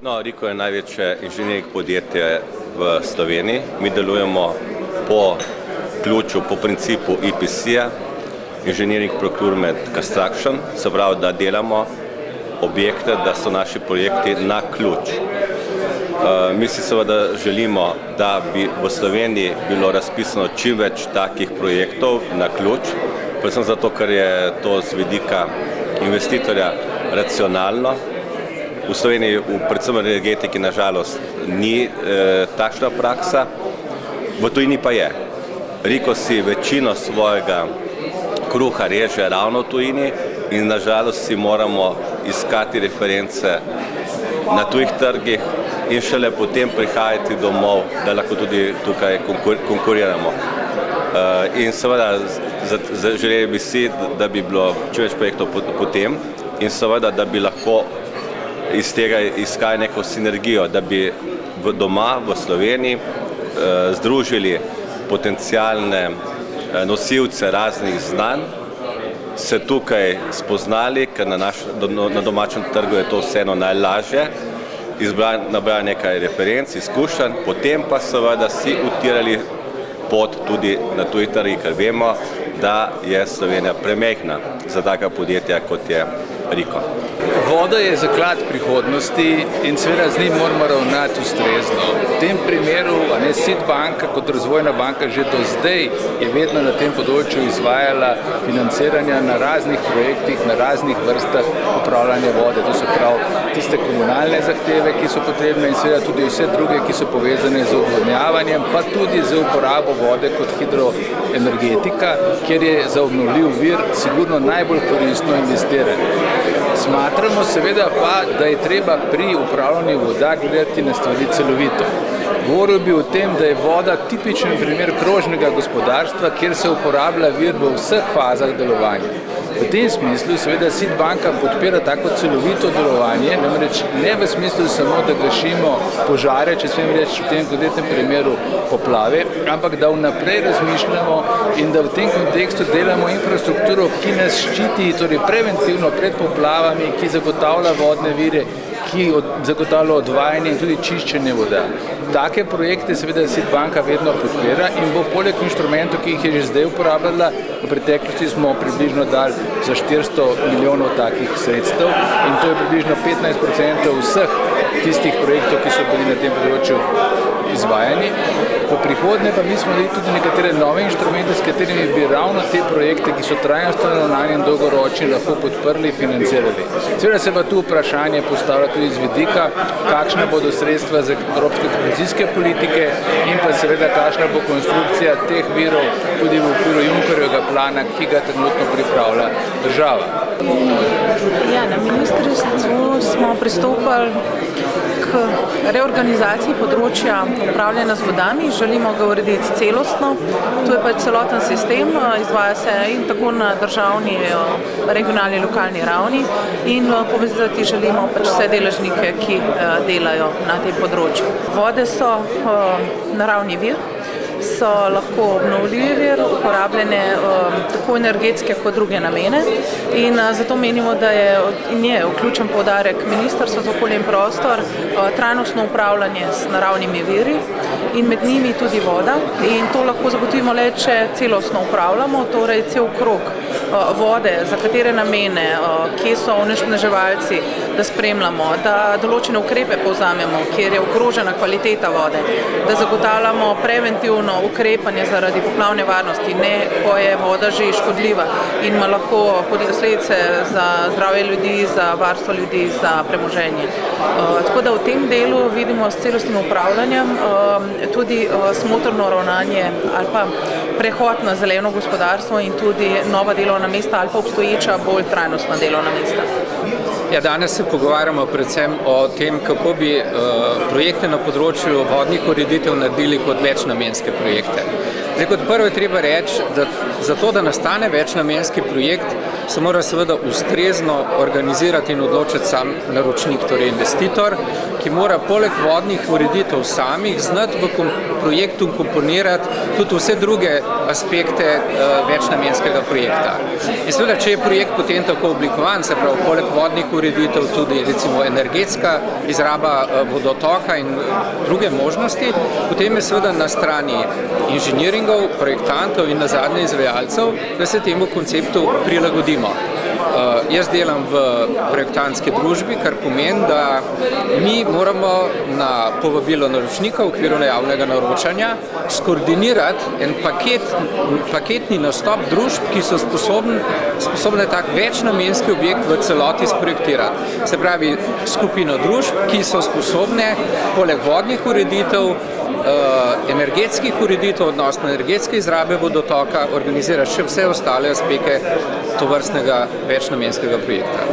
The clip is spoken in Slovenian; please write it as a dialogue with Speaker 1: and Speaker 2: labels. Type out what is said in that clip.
Speaker 1: No, Riko je največje inženirsko podjetje v Sloveniji. Mi delujemo po ključu, po principu EPC-ja, Engineering Procurement Construction, se pravi, da delamo objekte, da so naši projekti na ključ. Mi si seveda želimo, da bi v Sloveniji bilo razpisano čim več takih projektov na ključ, predvsem zato, ker je to z vidika investitorja racionalno. V Sloveniji, predvsem v energetiki, nažalost, ni takšna praksa, v tujini pa je. Riko si večino svojega kruha reže ravno v tujini in nažalost si moramo iskati reference na tujih trgih in šele potem prihajati domov, da lahko tudi tukaj konkuriramo. In seveda želeli bi si, da bi bilo čim več projektov potem in seveda, da bi lahko iz tega iskali neko sinergijo, da bi doma v Sloveniji združili potencialne nosilce raznih znanj, se tukaj spoznali, ker na domačem trgu je to vseeno najlažje, nabrali nekaj referenc, izkušenj, potem pa seveda si utirali pot tudi na tuji trgi, ker vemo, da je Slovenija premajhna za taka podjetja, kot je Riko.
Speaker 2: Voda je zaklad prihodnosti in seveda z njim moramo ravnati ustrezno. V tem primeru SID banka kot razvojna banka že do zdaj je vedno na tem področju izvajala financiranja na raznih projektih, na raznih vrstah upravljanja vode. To se pravi tiste komunalne zahteve, ki so potrebne in seveda tudi vse druge, ki so povezane z odvodnjavanjem, pa tudi z uporabo vode kot hidroenergetika, kjer je za obnovljiv vir sigurno najbolj koristno investiranje. Smatramo seveda pa, da je treba pri upravljanju voda gledati na stvari celovito. Govoril bi o tem, da je voda tipičen primer krožnega gospodarstva, kjer se uporablja vir v vseh fazah delovanja. V tem smislu seveda SID banka podpira tako celovito delovanje, namreč ne v smislu samo, da gašimo požare, če smem reči v tem konkretnem primeru poplave, ampak da vnaprej razmišljamo in da v tem kontekstu delamo infrastrukturo, ki nas ščiti, torej preventivno pred poplavami, ki zagotavlja vodne vire, ki zagotavlja odvajanje in tudi čiščenje voda. Take projekte seveda SID banka vedno podpira in bo poleg inštrumentov, ki jih je že zdaj uporabljala, v preteklosti smo približno dali za 400 milijonov takih sredstev in to je približno 15% vseh tistih projektov, ki so bili na tem področju izvajani. V prihodnje pa mi smo dali tudi nekatere nove inštrumente, s katerimi bi ravno te projekte, ki so trajnostno naravnani in dolgoročni, lahko podprli in financirali. Seveda se pa tu vprašanje postavlja tudi z vidika, kakšna bodo sredstva za evropske kohezijske politike in pa seveda kakšna bo konstrukcija teh virov tudi v okviru Junckerjevega plana, ki ga trenutno pripravlja država.
Speaker 3: Ja, na ministrstvu smo pristopili k reorganizaciji področja upravljanja z vodami. Želimo ga urediti celostno. To je pač celoten sistem, izvaja se in tako na državni, regionalni, lokalni ravni in povezati želimo pač vse deležnike, ki delajo na tem področju. Vode so naravni vir, so lahko obnovljivi vir, uporabljene tako energetske kot druge namene in zato menimo, da je vključen poudarek Ministrstva za okolje in prostor, trajnostno upravljanje z naravnimi viri in med njimi tudi voda in to lahko zagotovimo le, če celostno upravljamo, torej cel krog vode, za katere namene, kje so onesnaževalci, da spremljamo, da določene ukrepe povzamemo, kjer je ogrožena kvaliteta vode, da zagotavljamo preventivno ukrepanje zaradi poplavne varnosti, ne ko je voda že škodljiva in ima lahko posledice za zdravje ljudi, za varstvo ljudi, za premoženje. Tako da v tem delu vidimo s celostnim upravljanjem tudi smotrno ravnanje ali pa prehod na zeleno gospodarstvo in tudi nova delovna mesta ali pa obstoječa bolj trajnostna delovna mesta.
Speaker 2: Ja, danes se pogovarjamo predvsem o tem, kako bi projekte na področju vodnih ureditev naredili kot večnamenske projekte. Zdaj, kot prvo je treba reči, da zato, da nastane večnamenski projekt, se mora seveda ustrezno organizirati in odločiti sam naročnik, torej investitor, ki
Speaker 4: ki mora poleg vodnih ureditev samih znati v projektu komponirati tudi vse druge aspekte večnamenskega projekta. In seveda, če je projekt potem tako oblikovan, se pravi, poleg vodnih ureditev tudi recimo energetska izraba vodotoka in druge možnosti, potem je seveda na strani inženiringov, projektantov in nazadnje izvajalcev, da se temu konceptu prilagodimo. Jaz delam v projektantski družbi, kar pomeni, da mi moramo na povabilo naročnika v okviru javnega naročanja skoordinirati en paketni nastop družb, ki so sposobne tak večnamenski objekt v celoti sprojektirati. Se pravi, skupino družb, ki so sposobne poleg vodnih ureditev, energetskih ureditev, odnosno energetske izrabe vodotoka, organizirati še vse ostale aspekte tovrstnega večnamenskega projekta.